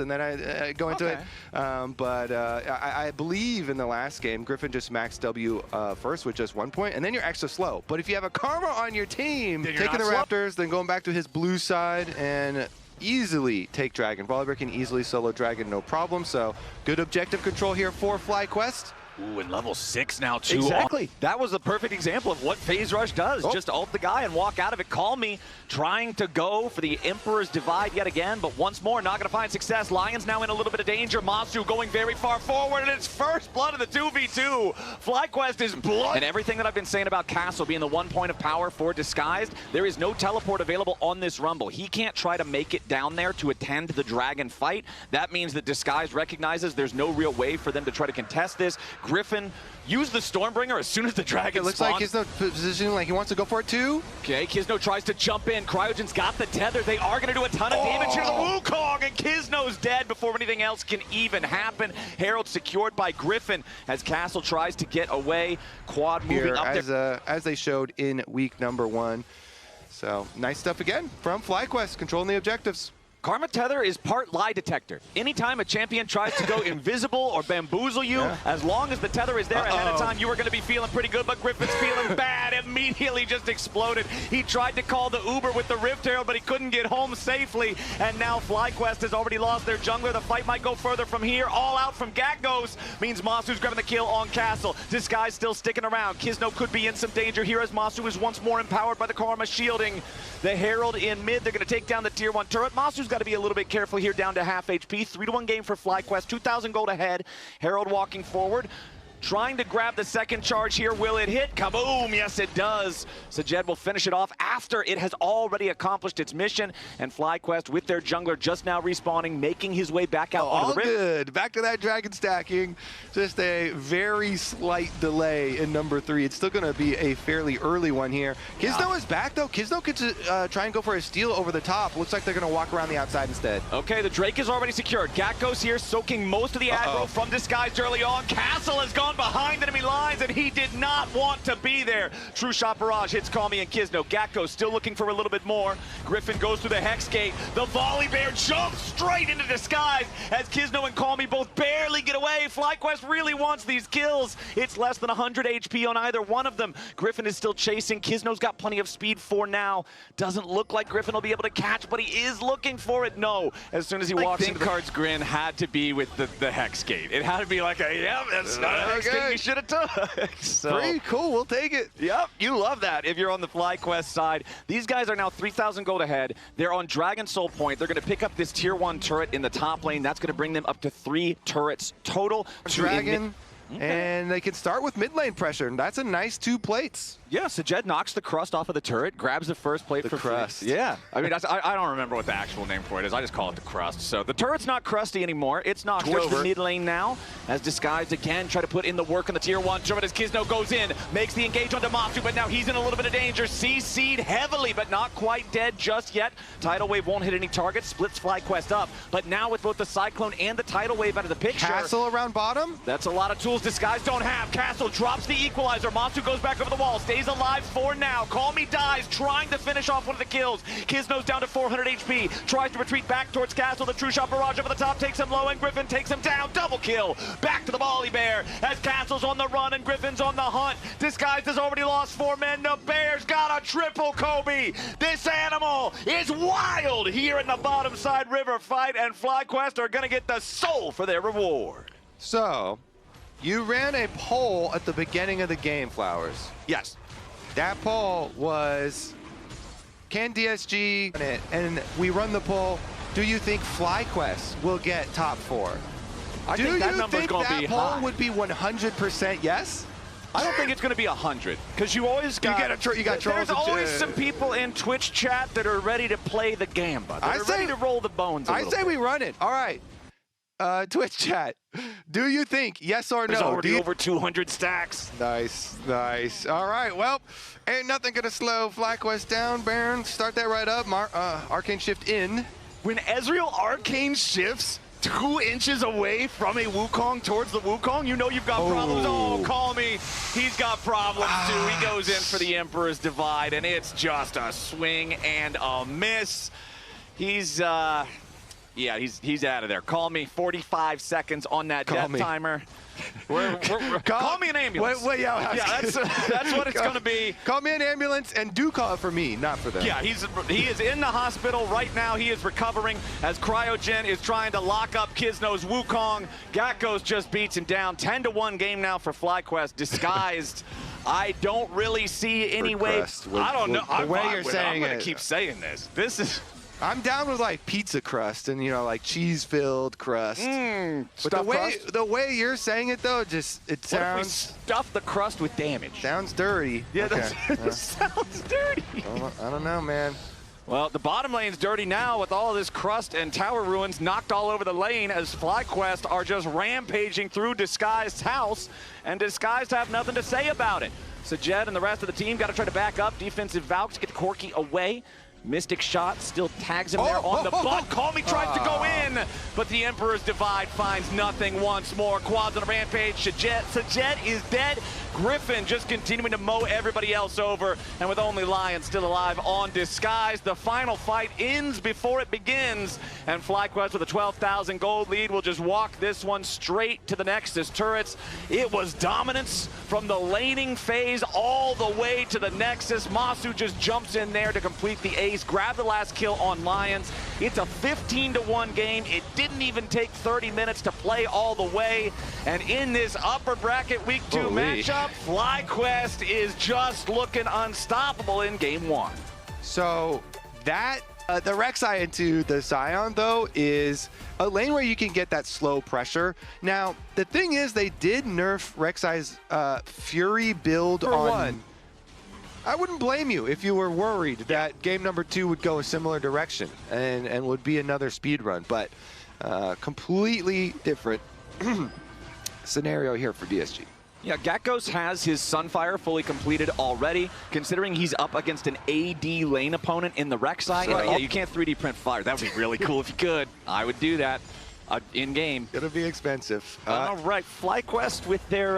and then I go into it. But I believe in the last game, Griffin just maxed W first with just 1 point, and then you're extra slow. But if you have a Karma on your team, taking the Raptors, then going back to his blue side and easily take Dragon. Volibear can easily solo Dragon, no problem. So good objective control here for FlyQuest. Ooh, and level 6 now, too. Exactly. That was the perfect example of what Peyz Rush does. Oh. Just ult the guy and walk out of it. Call me trying to go for the Emperor's Divide yet again, but once more, not going to find success. Lions now in a little bit of danger. Masu going very far forward, and it's first blood of the 2v2. FlyQuest is blood. And everything that I've been saying about Castle being the 1 point of power for Disguised, there is no teleport available on this Rumble. He can't try to make it down there to attend the Dragon fight. That means that Disguised recognizes there's no real way for them to try to contest this. Griffin used the Stormbringer as soon as the Dragon It looks spawned. like Kisno positioning like he wants to go for it too. Okay, Kisno tries to jump in. Cryogen's got the tether. They are going to do a ton of damage here to the Wukong, and Kisno's dead before anything else can even happen. Herald secured by Griffin as Castle tries to get away. Quad moving Here, up there. as they showed in week number 1. So nice stuff again from FlyQuest, controlling the objectives. Karma Tether is part lie detector. Anytime a champion tries to go invisible or bamboozle you, as long as the tether is there ahead of time, you are going to be feeling pretty good, but Griffin's feeling bad. Immediately just exploded. He tried to call the Uber with the Rift Herald, but he couldn't get home safely, and now FlyQuest has already lost their jungler. The fight might go further from here. All out from Gakgos means Masu's grabbing the kill on Castle. This guy's still sticking around. Kisno could be in some danger here as Masu is once more empowered by the Karma shielding the Herald in mid. They're going to take down the tier 1 turret. Masu's got to be a little bit careful here, down to half HP. 3-1 game for FlyQuest, 2,000 gold ahead. Herald walking forward, trying to grab the second charge here. Will it hit? Kaboom! Yes, it does. Sajed will finish it off after it has already accomplished its mission, and FlyQuest with their jungler just now respawning, making his way back out onto the rift. All good. Back to that Dragon stacking. Just a very slight delay in number 3. It's still going to be a fairly early one here. Kisno is back, though. Kisno could try and go for a steal over the top. Looks like they're going to walk around the outside instead. Okay, the Drake is already secured. Gakgos here soaking most of the aggro from Disguised early on. Castle has gone behind enemy lines, and he did not want to be there. True Shot Barrage hits Call Me and Kisno. Gakko still looking for a little bit more. Griffin goes through the Hex Gate. The Volibear jumps straight into Disguise as Kisno and Call Me both barely get away. FlyQuest really wants these kills. It's less than 100 HP on either one of them. Griffin is still chasing. Kisno's got plenty of speed for now. Doesn't look like Griffin will be able to catch, but he is looking for it. No. As soon as he walks into Thinkard's grin had to be with the Hex Gate. It had to be like a, yep, that's not a Hex Gate we should have took. So, pretty cool. We'll take it. Yep, you love that if you're on the FlyQuest side. These guys are now 3,000 gold ahead. They're on Dragon Soul Point. They're going to pick up this tier 1 turret in the top lane. That's going to bring them up to 3 turrets total. Dragon. And they can start with mid lane pressure, and that's a nice 2 plates. Yeah, Sajed knocks the crust off of the turret, grabs the first plate for crust. free. Yeah, I mean, I don't remember what the actual name for it is. I just call it the crust. So the turret's not crusty anymore. It's knocked towards the mid lane now, as Disguised again try to put in the work on the tier 1 turret as Kisno goes in, makes the engage onto Masu, but now he's in a little bit of danger. CC'd heavily, but not quite dead just yet. Tidal Wave won't hit any targets, splits FlyQuest up. But now with both the Cyclone and the Tidal Wave out of the picture. Castle around bottom? That's a lot of tools Disguised don't have. Castle drops the equalizer. Masu goes back over the wall, stays alive for now. Call Me dies, trying to finish off one of the kills. Kisno's down to 400 HP, tries to retreat back towards Castle. The True Shot Barrage over the top takes him low, and Griffin takes him down. Double kill. Back to the Volibear as Castle's on the run and Griffin's on the hunt. Disguised has already lost 4 men. The Bears got a triple Kobe. This animal is wild here in the bottom side river fight, and FlyQuest are going to get the soul for their reward. So, you ran a poll at the beginning of the game, Flowers. Yes. That poll was, can DSG run it? And we run the poll, do you think FlyQuest will get top 4? I think that number's going to be high. Do you think that poll would be 100% yes? I don't think it's going to be 100, because you always got, you got trolls. There's always some people in Twitch chat that are ready to play the gamba. They're ready to roll the bones a little bit. we run it. All right. Twitch chat, do you think yes or no? There's already over 200 stacks. Nice, nice. All right, well, ain't nothing gonna slow FlyQuest down. Baron, start that right up. Arcane shift in. When Ezreal Arcane shifts 2 inches away from a Wukong towards the Wukong, you know you've got problems. Oh, Call Me. He's got problems too. He goes in for the Emperor's Divide, and it's just a swing and a miss. He's Yeah, he's out of there. Call me 45 seconds on that death timer. Call me an ambulance. Yeah, that's what it's going to be. Call me an ambulance, and do call it for me, not for them. Yeah, he is in the hospital right now. He is recovering as Cryogen is trying to lock up Kizno's Wukong. Gakkos just beats him down. 10-1 game now for FlyQuest. Disguised. I don't really see any way. I don't know. The way you're saying it. I'm going to keep saying this. This is... I'm down with like pizza crust and, you know, like cheese-filled crust. But the way you're saying it though, just it sounds. What if we stuff the crust with damage? Sounds dirty. Yeah, that sounds dirty. I don't know, man. Well, the bottom lane's dirty now with all of this crust and tower ruins knocked all over the lane as FlyQuest are just rampaging through Disguised's house, and Disguised have nothing to say about it. So Jed and the rest of the team got to try to back up. Defensive Valks get Corki away. Mystic shot still tags him there on the butt. Call Me tries to go in, but the Emperor's Divide finds nothing once more. Quads on a rampage. Sajet is dead. Griffin just continuing to mow everybody else over, and with only Lion still alive on Disguise, the final fight ends before it begins, and FlyQuest with a 12,000 gold lead will just walk this one straight to the Nexus turrets. It was dominance from the laning phase all the way to the Nexus. Masu just jumps in there to complete the ace, grab the last kill on Lions. It's a 15-1 game. It didn't even take 30 minutes to play all the way, and in this upper bracket week 2 matchup, FlyQuest is just looking unstoppable in game 1. So that the Rek'Sai into the Sion though is a lane where you can get that slow pressure. Now the thing is, they did nerf Rek'Sai's Fury build on. I wouldn't blame you if you were worried that game number 2 would go a similar direction and would be another speed run, but completely different scenario here for DSG. Yeah, Gakkos has his Sunfire fully completed already, considering he's up against an AD lane opponent in the Rek'Sai. Yeah, you can't 3D print fire. That would be really cool if you could. I would do that in-game. It'll be expensive. All right, FlyQuest with their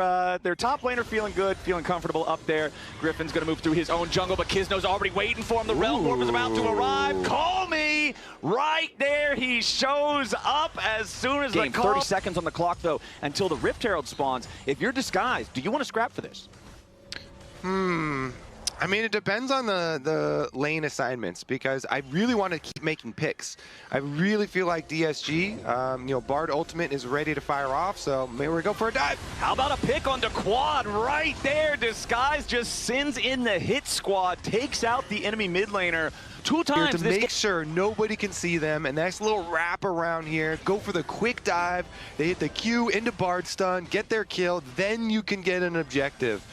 top laner feeling good, feeling comfortable up there. Griffin's going to move through his own jungle, but Kizno's already waiting for him. The Realm Warp is about to arrive. Call me! Right there, he shows up as soon as the call. 30 seconds on the clock, though, until the Rift Herald spawns. If you're Disguised, do you want to scrap for this? I mean, it depends on the lane assignments, because I really want to keep making picks. I really feel like DSG, you know, Bard Ultimate is ready to fire off, so maybe we go for a dive. How about a pick onto Quad right there? Disguise just sends in the hit squad, takes out the enemy mid laner 2 times. To make sure nobody can see them, and nice little wrap around here. Go for the quick dive. They hit the Q into Bard stun, get their kill, then you can get an objective.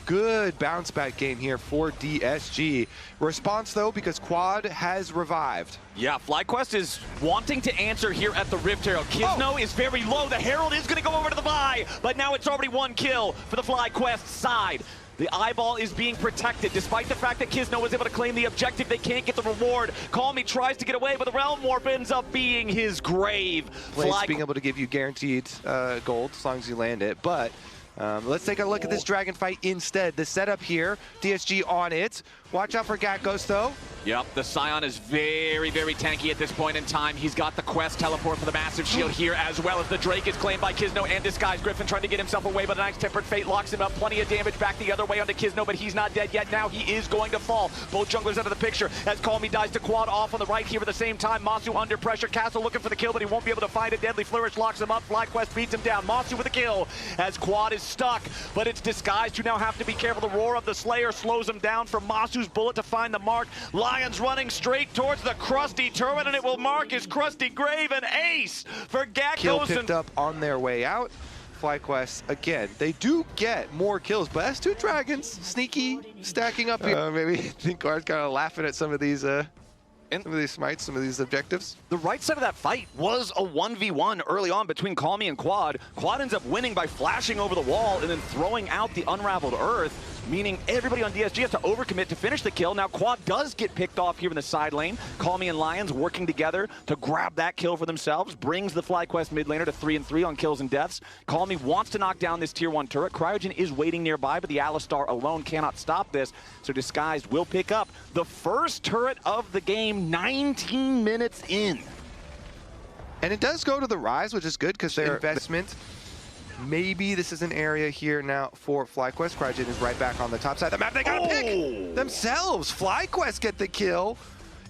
Good bounce back game here for DSG. Response though, because Quad has revived. Yeah, FlyQuest is wanting to answer here at the Rift Herald. Kizno is very low. The Herald is going to go over to the Vi, but now it's already 1 kill for the FlyQuest side. The eyeball is being protected, despite the fact that Kizno was able to claim the objective. They can't get the reward. Call Me tries to get away, but the Realm Warp ends up being his grave. Playz being able to give you guaranteed gold as long as you land it, but let's take a look at this dragon fight instead. The setup here, DSG on it. Watch out for Gakkos though. Yep, the Sion is very, very tanky at this point in time. He's got the Quest teleport for the massive shield here, as well as the Drake is claimed by Kizno and Disguise. Griffin trying to get himself away, but a nice Tempered Fate locks him up. Plenty of damage back the other way onto Kizno, but he's not dead yet. Now he is going to fall. Both junglers out of the picture as Call Me dies to Quad off on the right here at the same time. Masu under pressure. Castle looking for the kill, but he won't be able to find it. Deadly Flourish locks him up. FlyQuest beats him down. Masu with a kill as Quad is stuck, but it's Disguised who now have to be careful. The Roar of the Slayer slows him down from Masu's bullet to find the mark. Lions running straight towards the Krusty turret, and it will mark his Krusty grave. An ace for Gakkos. Kill picked up on their way out. FlyQuest, again, they do get more kills, but that's 2 dragons. Sneaky, stacking up here. Maybe I think Guard's kind of laughing at some of these smites, some of these objectives. The right side of that fight was a 1v1 early on between Call Me and Quad. Quad ends up winning by flashing over the wall and then throwing out the Unraveled Earth, meaning everybody on DSG has to overcommit to finish the kill. Now Quad does get picked off here in the side lane. Call Me and Lions working together to grab that kill for themselves, brings the FlyQuest mid laner to 3-3 on kills and deaths. Call Me wants to knock down this tier 1 turret. Cryogen is waiting nearby, but the Alistar alone cannot stop this, so Disguised will pick up the first turret of the game 19 minutes in. And it does go to the Rise, which is good because their investment. Maybe this is an area here now for FlyQuest. Cryogen is right back on the top side of the map. They got to pick themselves. FlyQuest get the kill.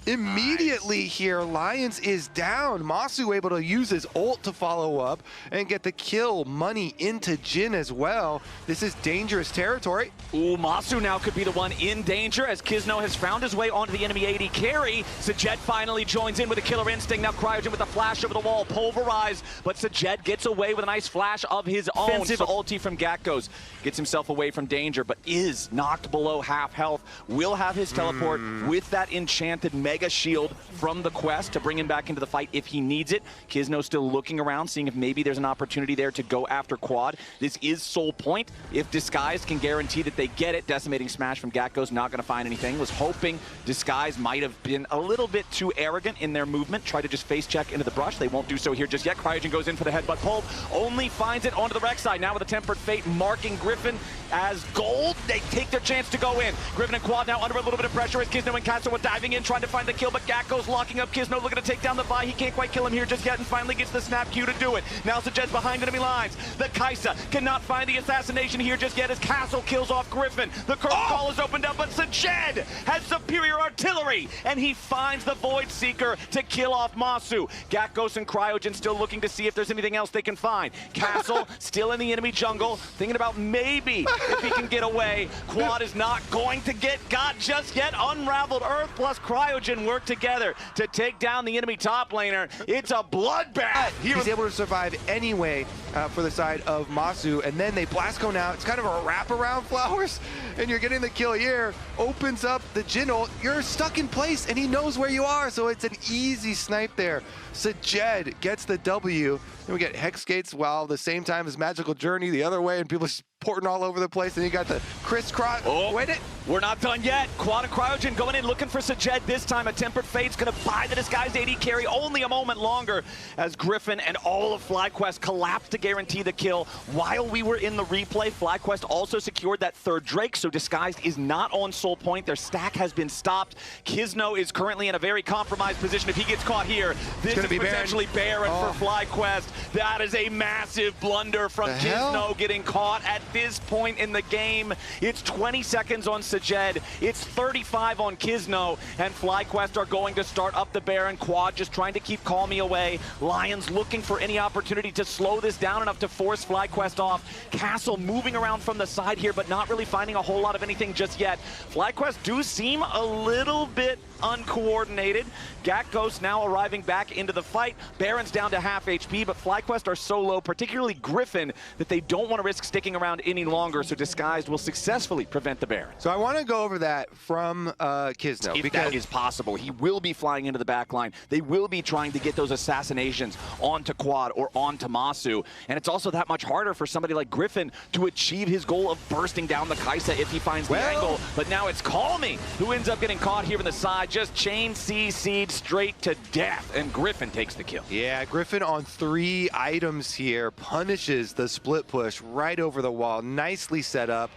Immediately here, Lions is down. Masu able to use his ult to follow up and get the kill. Money into Jin as well. This is dangerous territory. Ooh, Masu now could be the one in danger as Kizno has found his way onto the enemy AD carry. Sajed finally joins in with a killer instinct. Now Cryogen with a flash over the wall, pulverized, but Sajed gets away with a nice flash of his own. Offensive ulti from Gatkos gets himself away from danger, but is knocked below half health. Will have his teleport with that enchanted mega shield from the quest to bring him back into the fight if he needs it. Kizno still looking around, seeing if maybe there's an opportunity there to go after Quad. This is Soul Point. If Disguise can guarantee that they get it, Decimating Smash from Gatko's not going to find anything. Was hoping Disguise might have been a little bit too arrogant in their movement. Try to just face check into the brush. They won't do so here just yet. Cryogen goes in for the headbutt pull. Only finds it onto the Rex side. Now with a Tempered Fate marking Griffin as gold. They take their chance to go in. Griffin and Quad now under a little bit of pressure as Kizno and Castle were diving in, trying to find the kill, but Gatko's locking up Kizno, looking to take down the Vi. He can't quite kill him here just yet, and finally gets the snap Q to do it. Now Sajed's behind enemy lines. The Kaisa cannot find the assassination here just yet as Castle kills off Griffin. The curve call is opened up, but Sajed has superior artillery, and he finds the Void Seeker to kill off Masu. Gatkos and Cryogen still looking to see if there's anything else they can find. Castle still in the enemy jungle, thinking about maybe if he can get away. Quad is not going to get got just yet. Unraveled Earth plus Cryogen work together to take down the enemy top laner. It's a bloodbath. He's able to survive anyway for the side of Masu, and then they blast go now. It's kind of a wraparound Flowers, and you're getting the kill here. Opens up the Jin ult. You're stuck in place, and he knows where you are, so it's an easy snipe there. Sajed gets the W. Then we get Hex Gates while the same time as Magical Journey the other way, and people just porting all over the place, and you got the crisscross. Oh, wait it. We're not done yet. Quad and Cryogen going in looking for Sajed this time. A Tempered Fate's going to buy the Disguised AD carry only a moment longer as Griffin and all of FlyQuest collapse to guarantee the kill. While we were in the replay, FlyQuest also secured that third Drake, so Disguised is not on Soul Point. Their stack has been stopped. Kizno is currently in a very compromised position. If he gets caught here, this is potentially barren for FlyQuest. That is a massive blunder from Kizno getting caught at this point in the game. It's 20 seconds on Sajed. It's 35 on Kizno, and FlyQuest are going to start up the Baron. Quad just trying to keep Call Me away. Lions looking for any opportunity to slow this down enough to force FlyQuest off. Castle moving around from the side here, but not really finding a whole lot of anything just yet. FlyQuest do seem a little bit uncoordinated. Gatghost now arriving back into the fight. Baron's down to half HP, but FlyQuest are so low, particularly Griffin, that they don't want to risk sticking around any longer, so Disguised will successfully prevent the Baron. So I want to go over that from Kizno. If that is possible. He will be flying into the back line. They will be trying to get those assassinations onto Quad or onto Masu, and it's also that much harder for somebody like Griffin to achieve his goal of bursting down the Kaisa if he finds the angle. But now it's Call Me who ends up getting caught here in the side, just chain CC'd straight to death, and Griffin takes the kill. Yeah, Griffin on 3 items here punishes the split push right over the wall. Nicely set up.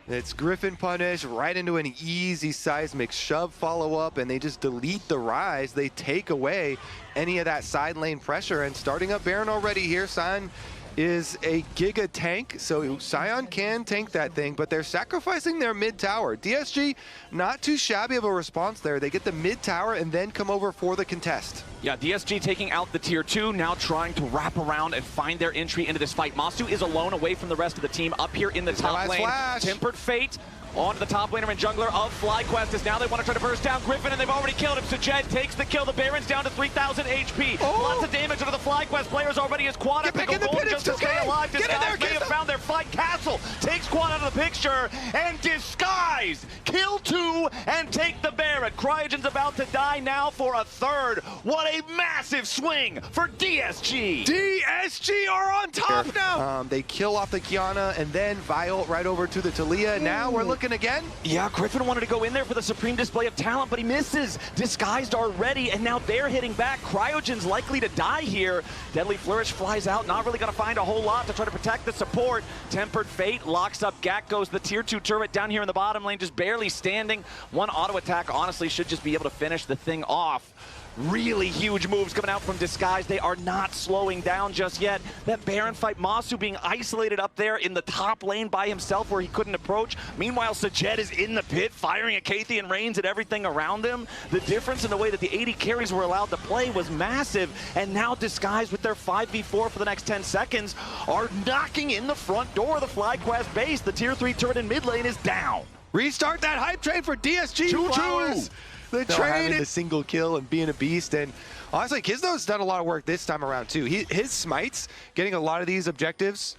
It's Griffin punish right into an easy seismic shove follow-up, and they just delete the Rise. They take away any of that side lane pressure, and starting up Baron already here. Sion is a giga tank, so Sion can tank that thing, but they're sacrificing their mid tower. DSG, not too shabby of a response there. They get the mid tower and then come over for the contest. Yeah, DSG taking out the tier 2, now trying to wrap around and find their entry into this fight. Masu is alone away from the rest of the team up here in the top lane. Tempered Fate onto the top laner and jungler of FlyQuest as now they want to try to burst down Griffin, and they've already killed him. Sajed takes the kill. The Baron's down to 3,000 HP. Lots of damage onto the FlyQuest players already as Quad and Pickle Gold just to stay alive. Disguise may have found their fight. Castle takes Quad out of the picture, and Disguise kill 2 and take the Baron. Cryogen's about to die now for a third. What a massive swing for DSG. DSG are on top now. They kill off the Kiana and then Viol right over to the Talia. Now we're looking again. Yeah, Griffin wanted to go in there for the supreme display of talent, but he misses. Disguised are ready, and now they're hitting back. Cryogen's likely to die here. Deadly Flourish flies out, not really going to find a whole lot to try to protect the support. Tempered Fate locks up Gatghost, the tier 2 turret down here in the bottom lane, just barely standing. One auto attack honestly should just be able to finish the thing off. Really huge moves coming out from Disguise. They are not slowing down just yet. That Baron fight, Masu being isolated up there in the top lane by himself where he couldn't approach. Meanwhile, Sajed is in the pit, firing at Kathy and Reigns at everything around him. The difference in the way that the 80 carries were allowed to play was massive. And now Disguise, with their 5v4 for the next 10 seconds, are knocking in the front door of the FlyQuest base. The tier 3 turret in mid lane is down. Restart that hype train for DSG. Flowers. The train is a single kill and being a beast. And honestly, Kizno's done a lot of work this time around too. His smites, getting a lot of these objectives,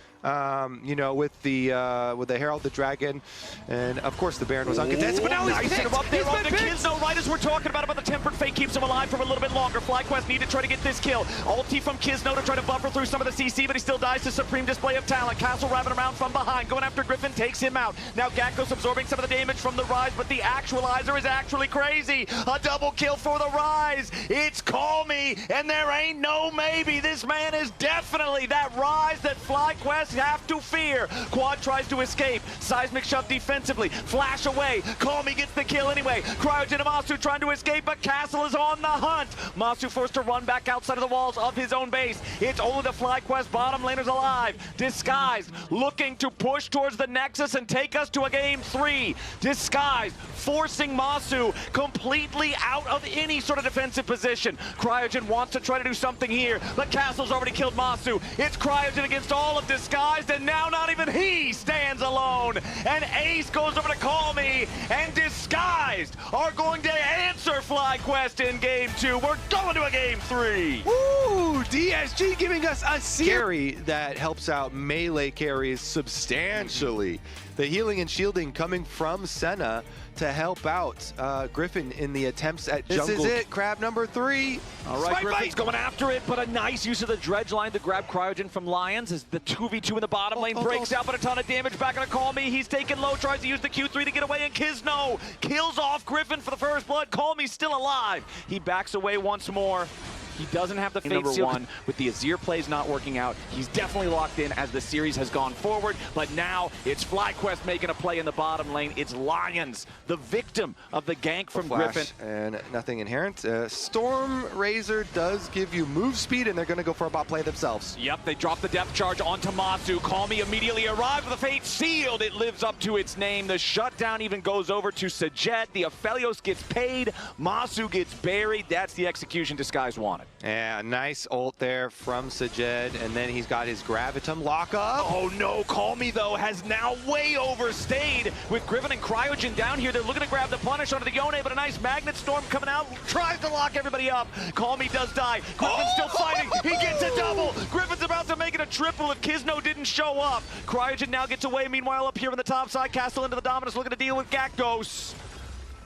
you know, with the Herald, the Dragon, and of course the Baron was uncontested. But now he's picked. Up there on the Kizno, right as we're talking about the Tempered Fate keeps him alive for a little bit longer. FlyQuest need to try to get this kill. Ulti from Kizno to try to buffer through some of the CC, but he still dies to supreme display of talent. Castle wrapping around from behind, going after Griffin, takes him out. Now Gakko's absorbing some of the damage from the Rise, but the Actualizer is actually crazy. A double kill for the Rise. It's Call Me, and there ain't no maybe. This man is definitely that Rise that FlyQuest have to fear. Quad tries to escape. Seismic shove defensively. Flash away. Call Me gets the kill anyway. Cryogen and Masu trying to escape, but Castle is on the hunt. Masu forced to run back outside of the walls of his own base. It's only the FlyQuest bottom laners alive. Disguised, looking to push towards the Nexus and take us to a game 3. Disguised, forcing Masu completely out of any sort of defensive position. Cryogen wants to try to do something here, but Castle's already killed Masu. It's Cryogen against all of Disguised, and now not even he stands alone. And Ace goes over to Call Me, and Disguised are going to answer FlyQuest in game 2. We're going to a game 3. Woo! DSG giving us a carry that helps out melee carries substantially. The healing and shielding coming from Senna to help out Griffin in the attempts at jungle. This is it, crab number 3. All right, Griffin's going after it, but a nice use of the dredge line to grab Cryogen from Lions as the 2v2 in the bottom lane breaks out, but a ton of damage back on a Call Me. He's taken low, tries to use the Q3 to get away, and Kizno kills off Griffin for the first blood. Call Me still alive. He backs away once more. He doesn't have the Fate Seal one. With the Azir plays not working out, he's definitely locked in as the series has gone forward. But now it's FlyQuest making a play in the bottom lane. It's Lions, the victim of the gank from Griffin. And nothing inherent. Storm Razor does give you move speed, and they're going to go for a bot play themselves. Yep, they drop the depth charge onto Masu. Call Me immediately arrives with the Fate Sealed. It lives up to its name. The shutdown even goes over to Sajed. The Aphelios gets paid. Masu gets buried. That's the execution Disguise wanted. Yeah, nice ult there from Sajed, and then he's got his Gravitum lock up. Oh no, Call Me though has now way overstayed with Griffin and Cryogen down here. They're looking to grab the punish onto the Yone, but a nice Magnet Storm coming out, tries to lock everybody up. Call Me does die. Griffin's still fighting. He gets a double. Griffin's about to make it a triple if Kizno didn't show up. Cryogen now gets away. Meanwhile, up here on the top side, Castle into the Dominus looking to deal with Gakdos.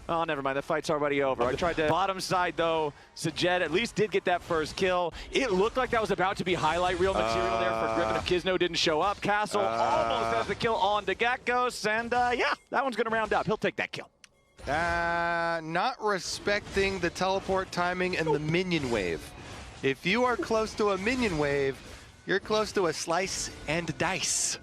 Oh, never mind. The fight's already over. I tried to bottom side, though. Sajed at least did get that first kill. It looked like that was about to be highlight reel material there for Griffin if Kizno didn't show up. Castle almost has the kill on to Gakdos, and yeah, that one's going to round up. He'll take that kill. Not respecting the teleport timing and the minion wave. If you are close to a minion wave, you're close to a slice and dice.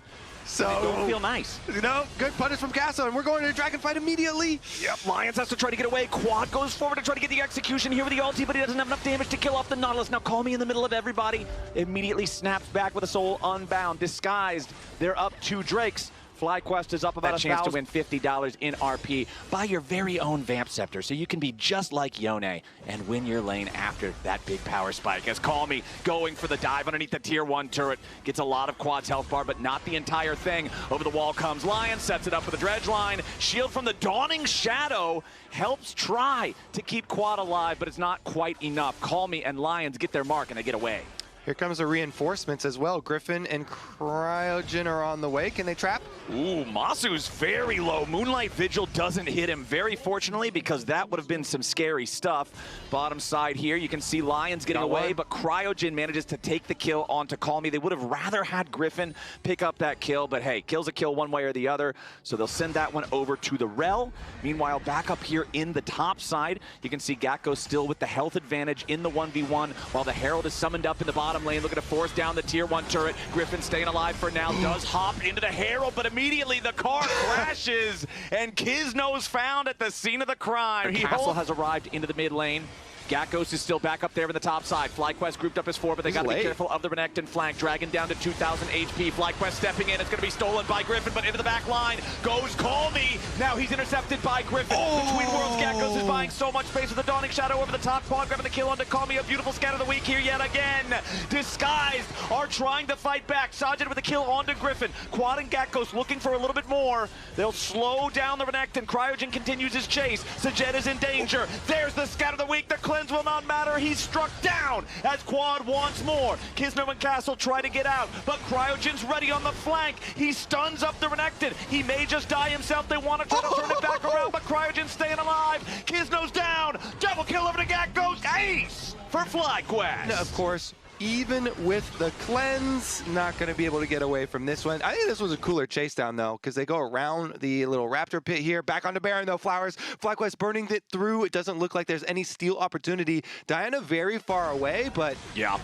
So, don't feel nice. You know, good punish from Castle, and we're going to a dragon fight immediately. Yep, Lions has to try to get away. Quad goes forward to try to get the execution here with the ulti, but he doesn't have enough damage to kill off the Nautilus. Now Call Me in the middle of everybody. Immediately snaps back with a soul unbound. Disguised, they're up 2 Drakes. FlyQuest is up about a chance to win $50 in RP. Buy your very own Vamp Scepter so you can be just like Yone and win your lane after that big power spike. As Call Me going for the dive underneath the tier 1 turret. Gets a lot of Quad's health bar, but not the entire thing. Over the wall comes Lion, sets it up with a dredge line. Shield from the Dawning Shadow helps try to keep Quad alive, but it's not quite enough. Call Me and Lions get their mark and they get away. Here comes the reinforcements as well. Griffin and Cryogen are on the way. Can they trap? Ooh, Masu's very low. Moonlight Vigil doesn't hit him, very fortunately, because that would have been some scary stuff. Bottom side here, you can see Lions getting away, but Cryogen manages to take the kill onto Call Me. They would have rather had Griffin pick up that kill, but hey, kill's a kill one way or the other, so they'll send that one over to the Rel. Meanwhile, back up here in the top side, you can see Gakko still with the health advantage in the 1v1, while the Herald is summoned up in the bottom lane, looking to force down the tier 1 turret. Griffin staying alive for now, does hop into the Herald, but immediately the car crashes, and Kizno's found at the scene of the crime. Castle has arrived into the mid lane. Gakkos is still back up there in the top side. FlyQuest grouped up as 4, but they got to be careful of the Renekton flank. Dragon down to 2,000 HP. FlyQuest stepping in. It's going to be stolen by Griffin, but into the back line goes Call Me. Now he's intercepted by Griffin. Between Worlds, Gakkos is buying so much space with the Dawning Shadow over the top. Quad grabbing the kill onto Call Me. A beautiful scat of the week here yet again. Disguised are trying to fight back. Sajid with a kill onto Griffin. Quad and Gakkos looking for a little bit more. They'll slow down the Renekton. Cryogen continues his chase. Sajid is in danger. There's the scat of the week. The cleanse will not matter. He's struck down as Quad wants more. Kisner and Castle try to get out, but Cryogen's ready on the flank. He stuns up the Renekton. He may just die himself. They want to try to turn it back around, but Cryogen's staying alive. Kisno's down. Double kill over to Gakkos. Ace for FlyQuest. Now, of course, even with the cleanse, not going to be able to get away from this one. I think this was a cooler chase down, though, because they go around the little raptor pit here. Back onto Baron, though, Flowers. FlyQuest burning it through. It doesn't look like there's any steal opportunity. Diana very far away, but... yeah.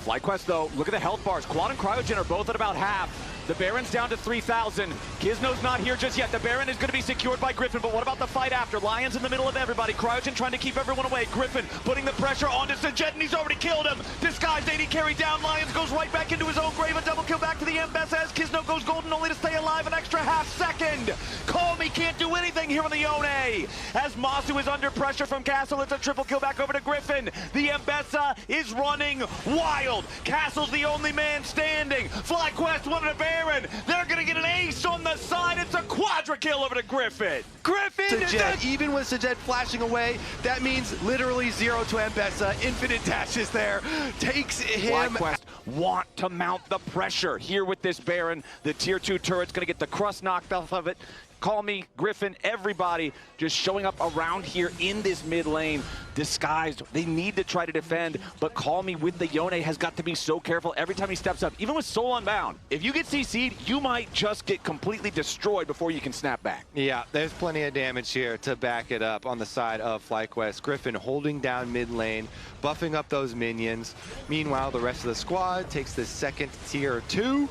FlyQuest, though, look at the health bars. Quad and Cryogen are both at about half. The Baron's down to 3,000. Kisno's not here just yet. The Baron is going to be secured by Griffin, but what about the fight after? Lions in the middle of everybody. Cryogen trying to keep everyone away. Griffin putting the pressure onto Sajid, and he's already killed him. Disguised AD carry down. Lions goes right back into his own grave. A double kill back to the Mbessa as Kisno goes golden, only to stay alive an extra half second. Call Me can't do anything here on the Yone. As Masu is under pressure from Castle, it's a triple kill back over to Griffin. The Mbessa is running wild. Castle's the only man standing. FlyQuest wanted a Baron. They're going to get an ace on the side. It's a quadra kill over to Griffin. Griffin! Sajid, even with Sajid flashing away, that means literally 0 to Mbessa. Infinite dashes there. Takes him. FlyQuest want to mount the pressure here with this Baron. The tier 2 turret's going to get the crust knocked off of it. Call Me, Griffin, everybody just showing up around here in this mid lane, disguised. They need to try to defend, but Call Me with the Yone has got to be so careful every time he steps up. Even with Soul Unbound, if you get CC'd, you might just get completely destroyed before you can snap back. Yeah, there's plenty of damage here to back it up on the side of FlyQuest. Griffin holding down mid lane, buffing up those minions. Meanwhile, the rest of the squad takes the second tier 2.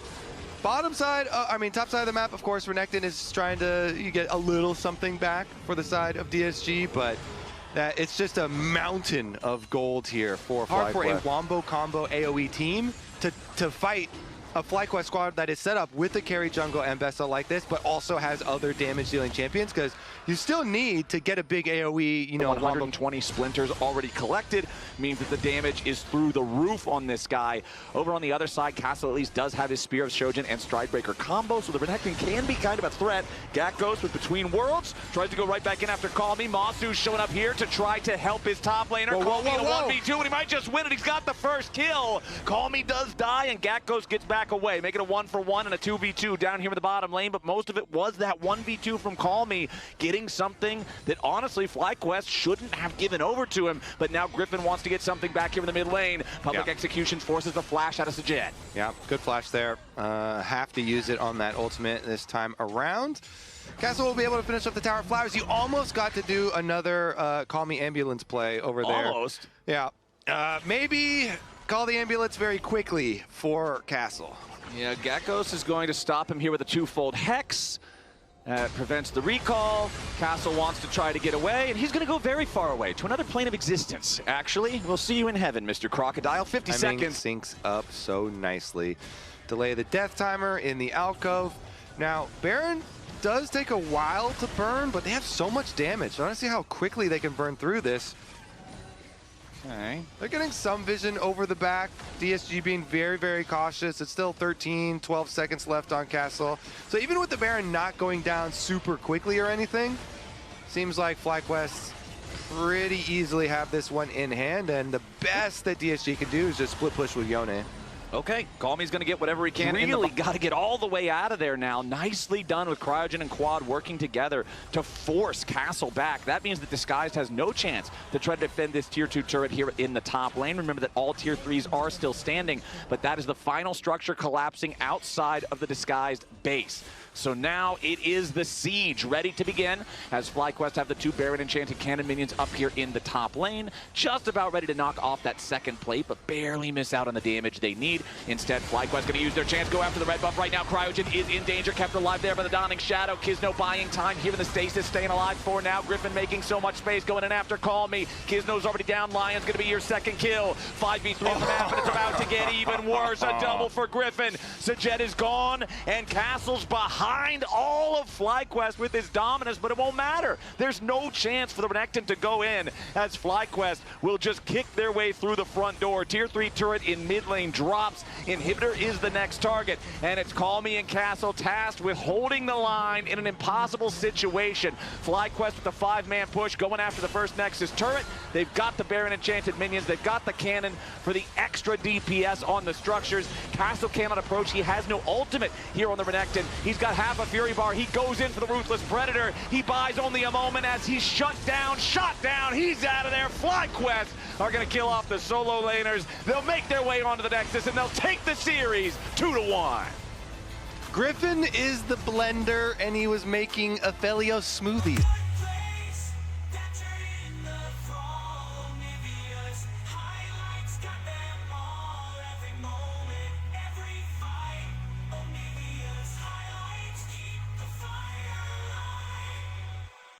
Bottom side, top side of the map, of course, Renekton is trying to get a little something back for the side of DSG, but it's just a mountain of gold here for FlyQuest. Hard for a wombo combo AoE team to fight a FlyQuest squad that is set up with the carry jungle Mbessa like this, but also has other damage-dealing champions, because you still need to get a big AoE, 120 splinters already collected means that the damage is through the roof on this guy. Over on the other side, Castle at least does have his Spear of Shojin and Stridebreaker combo, so the Renekton can be kind of a threat. Gakkos with Between Worlds tries to go right back in after Call Me. Masu's showing up here to try to help his top laner. Call Me in a 1v2, and he might just win it. He's got the first kill. Call Me does die, and Gakkos gets back away, make it a 1-for-1 and a 2v2 down here in the bottom lane, but most of it was that 1v2 from Call Me, getting something that honestly FlyQuest shouldn't have given over to him, but now Griffin wants to get something back here in the mid lane. Public Execution forces the flash out of Sajid. Yeah, good flash there. Have to use it on that ultimate this time around. Castle will be able to finish up the tower. Flowers, you almost got to do another Call Me ambulance play over there. Almost. Yeah. Maybe call the ambulance very quickly for Castle. Yeah, Gakkos is going to stop him here with a 2-fold Hex. Prevents the recall. Castle wants to try to get away, and he's going to go very far away to another plane of existence. Actually, we'll see you in heaven, Mr. Crocodile. 50 seconds. Syncs up so nicely. Delay the death timer in the alcove. Now, Baron does take a while to burn, but they have so much damage. I want to see how quickly they can burn through this. Okay. They're getting some vision over the back. DSG being very, very cautious. It's still 13, 12 seconds left on Castle. So even with the Baron not going down super quickly or anything, seems like FlyQuest pretty easily have this one in hand, and the best that DSG can do is just split push with Yone. Okay, Call Me's going to get whatever he can. Really got to get all the way out of there now. Nicely done with Cryogen and Quad working together to force Castle back. That means that Disguised has no chance to try to defend this tier 2 turret here in the top lane. Remember that all tier 3s are still standing, but that is the final structure collapsing outside of the Disguised base. So now it is the siege ready to begin as FlyQuest have the 2 Baron Enchanted Cannon minions up here in the top lane, just about ready to knock off that second plate, but barely miss out on the damage they need. Instead, FlyQuest going to use their chance, go after the red buff right now. Cryogen is in danger, kept alive there by the Dawning Shadow. Kizno buying time here in the stasis, staying alive for now. Griffin making so much space, going in after Call Me. Kizno's already down, Lion's going to be your second kill. 5v3 on the map, and it's about to get even worse. A double for Griffin. Sajet is gone, and Castle's behind all of FlyQuest with his dominance, but it won't matter. There's no chance for the Renekton to go in, as FlyQuest will just kick their way through the front door. Tier 3 turret in mid lane drops. Inhibitor is the next target, and it's Call Me and Castle tasked with holding the line in an impossible situation. FlyQuest with the 5-man push, going after the first Nexus turret. They've got the Baron Enchanted minions. They've got the cannon for the extra DPS on the structures. Castle cannot approach. He has no ultimate here on the Renekton. He's got half a Fury Bar. He goes in for the Ruthless Predator. He buys only a moment as he's shot down. He's out of there. FlyQuest are going to kill off the solo laners. They'll make their way onto the Nexus, and they'll take the series 2-1. Griffin is the blender, and he was making Aphelios smoothies.